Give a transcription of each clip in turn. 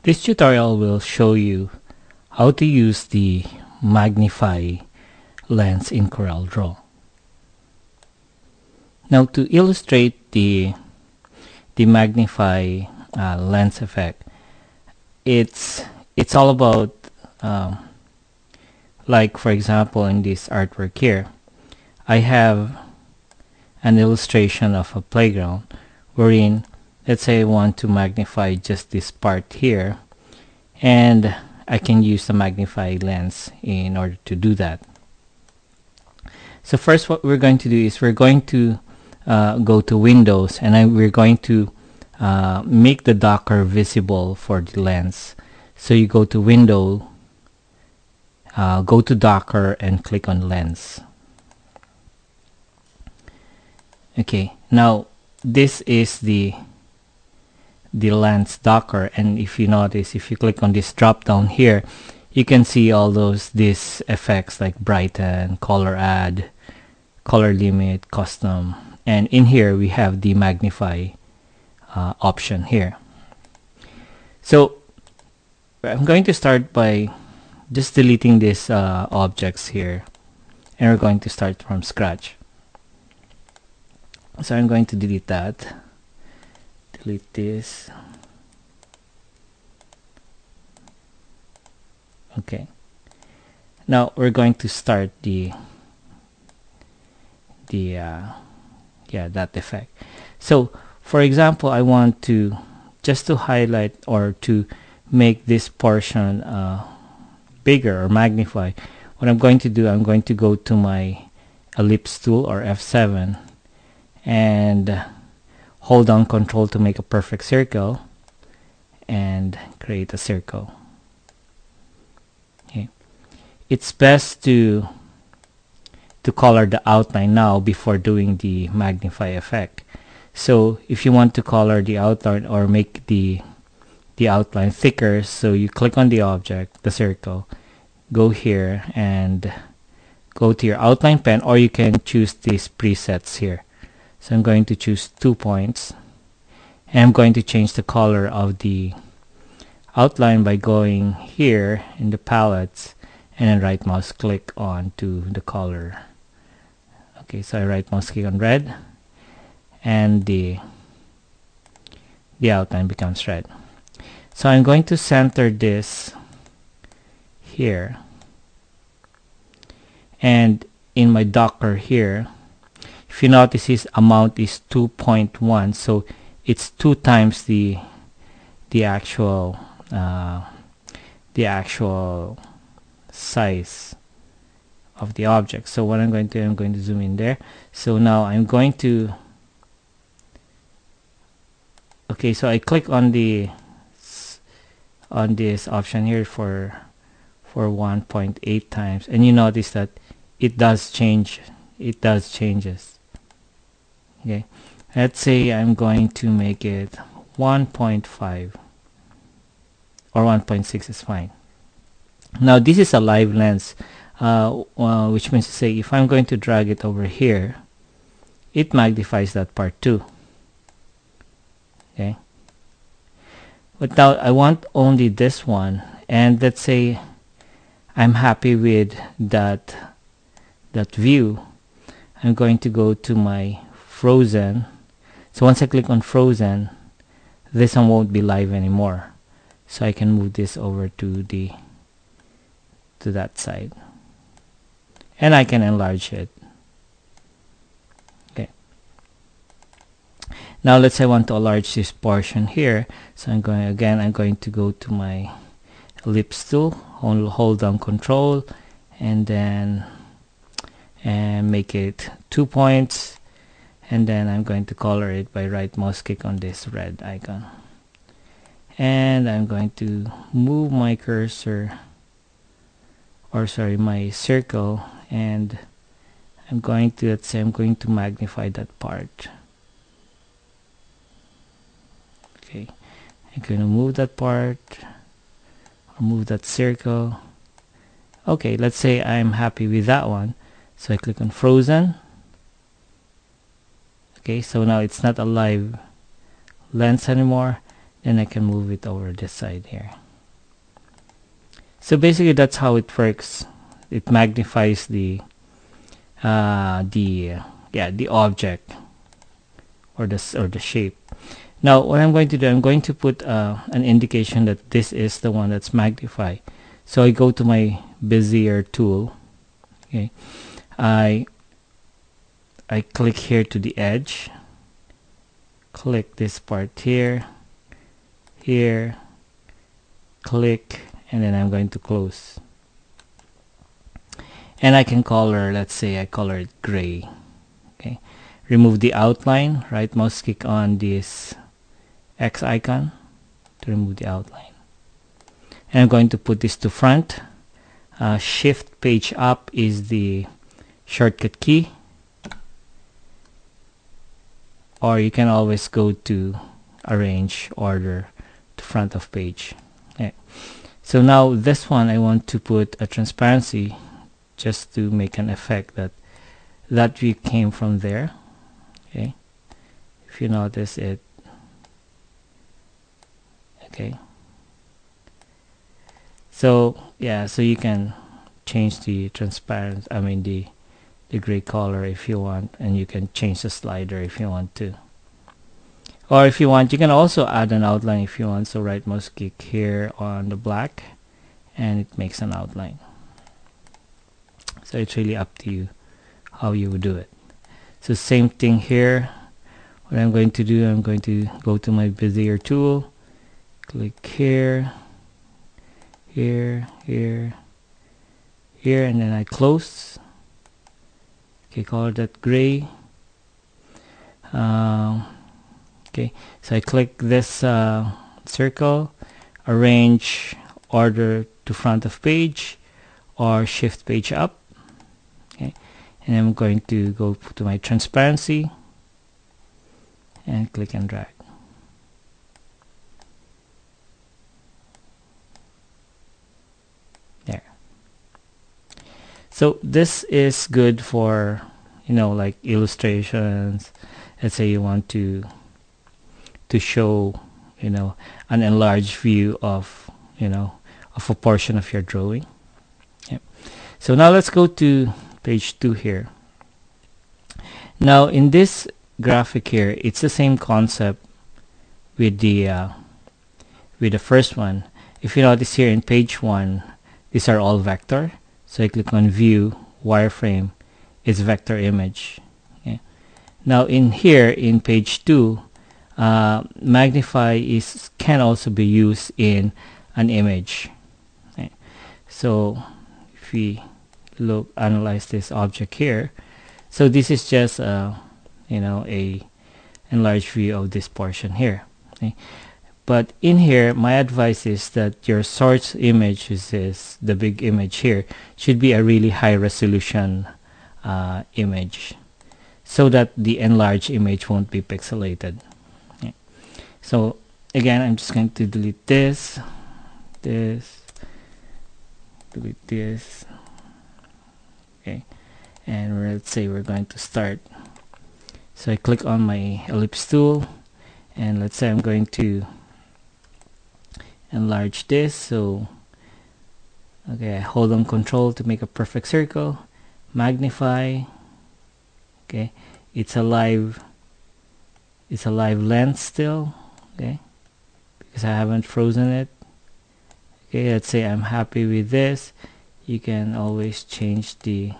This tutorial will show you how to use the Magnify lens in Corel Draw. Now, to illustrate the Magnify lens effect, it's all about like, for example, in this artwork here, I have an illustration of a playground wherein, let's say I want to magnify just this part here, and I can use the Magnify lens in order to do that. So first, what we're going to do is we're going to go to Windows, and we're going to make the Docker visible for the lens. So you go to Window, go to Docker, and click on Lens. Okay, now this is the lens Docker, and if you notice, if you click on this drop down here, you can see all these effects like brighten, color add, color limit, custom, and in here we have the Magnify option here. So I'm going to start by just deleting these objects here, and we're going to start from scratch. So I'm going to delete that, delete this. Okay, now we're going to start that effect. So for example, I want to just to highlight or to make this portion bigger or magnify. What I'm going to do, I'm going to go to my ellipse tool or F7 and hold down Control to make a perfect circle and create a circle. Okay, it's best to color the outline now before doing the Magnify effect. So if you want to color the outline or make the outline thicker, so you click on the object, the circle, go here and go to your outline pen, or you can choose these presets here. So I'm going to choose 2 points, and I'm going to change the color of the outline by going here in the palettes and then right mouse click on to the color. Okay, so I right mouse click on red, and the outline becomes red. So I'm going to center this here, and in my Docker here, if you notice, his amount is 2.1, so it's 2 times the actual size of the object. So what I'm going to do, I'm going to zoom in there. So now I'm going to, okay, so I click on this option here for 1.8 times, and you notice that it does change. It does changes. Okay, let's say I'm going to make it 1.5 or 1.6 is fine. Now this is a live lens, which means to say if I'm going to drag it over here, it magnifies that part too. Okay, but now I want only this one, and let's say I'm happy with that view. I'm going to go to my frozen. So once I click on frozen, this one won't be live anymore, so I can move this over to that side, and I can enlarge it. Okay, now let's say I want to enlarge this portion here, so I'm going to go to my ellipse tool, hold down Control, and then make it 2 points, and then I'm going to color it by right mouse click on this red icon, and I'm going to move my cursor, or sorry, my circle, and I'm going to, let's say I'm going to magnify that part. Okay, I'm going to move that part or move that circle. Okay, let's say I'm happy with that one, so I click on frozen. Okay, so now it's not a live lens anymore, then I can move it over this side here. So basically that's how it works. It magnifies the object or the shape. Now what I'm going to do, I'm going to put an indication that this is the one that's magnified. So I go to my Bezier tool. Okay, I click here to the edge, click this part here, click, and then I'm going to close. And I can color, let's say I color it gray. Okay, remove the outline, right mouse click on this X icon to remove the outline. And I'm going to put this to front. Shift page up is the shortcut key, or you can always go to arrange order to front of page. Okay. So now this one I want to put a transparency just to make an effect that view came from there. Okay, if you notice it. Okay, so yeah, so you can change the transparent, I mean the gray color if you want, and you can change the slider if you want to, or if you want you can also add an outline if you want. So right mouse click here on the black and it makes an outline. So it's really up to you how you would do it. So same thing here. What I'm going to do, I'm going to go to my Bezier tool, click here, here, and then I close. Okay, color that gray. Okay, so I click this circle, arrange order to front of page, or shift page up. Okay, and I'm going to go to my transparency and click and drag. There. So this is good for, you know, like illustrations. Let's say you want to show, you know, an enlarged view of, you know, of a portion of your drawing. Yep. So now let's go to page 2 here. Now in this graphic here, it's the same concept with the first one. If you notice here in page 1, these are all vector. So I click on view, wireframe, it's vector image. Okay. Now in here in page 2, Magnify can also be used in an image. Okay. So if we analyze this object here, so this is just you know, a enlarged view of this portion here. Okay. But in here, my advice is that your source image, which is the big image here, should be a really high resolution image, so that the enlarged image won't be pixelated. Okay. So again, I'm just going to delete this, delete this. Okay, and let's say we're going to start. So I click on my ellipse tool, and let's say I'm going to enlarge this. So okay, I hold on control to make a perfect circle, magnify. Okay, it's a live length still. Okay, because I haven't frozen it. Okay, let's say I'm happy with this. You can always change the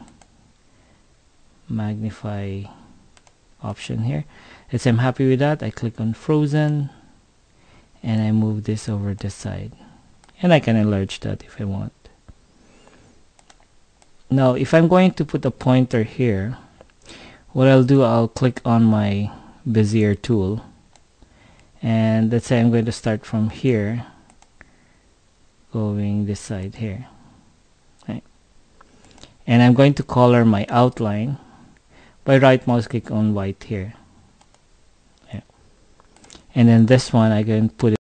magnify option here. Let's say I'm happy with that. I click on frozen and I move this over this side, and I can enlarge that if I want. Now if I'm going to put a pointer here, what I'll do, I'll click on my Bezier tool, and let's say I'm going to start from here going this side here. Okay. And I'm going to color my outline by right mouse click on white here. Okay. And then this one I can put it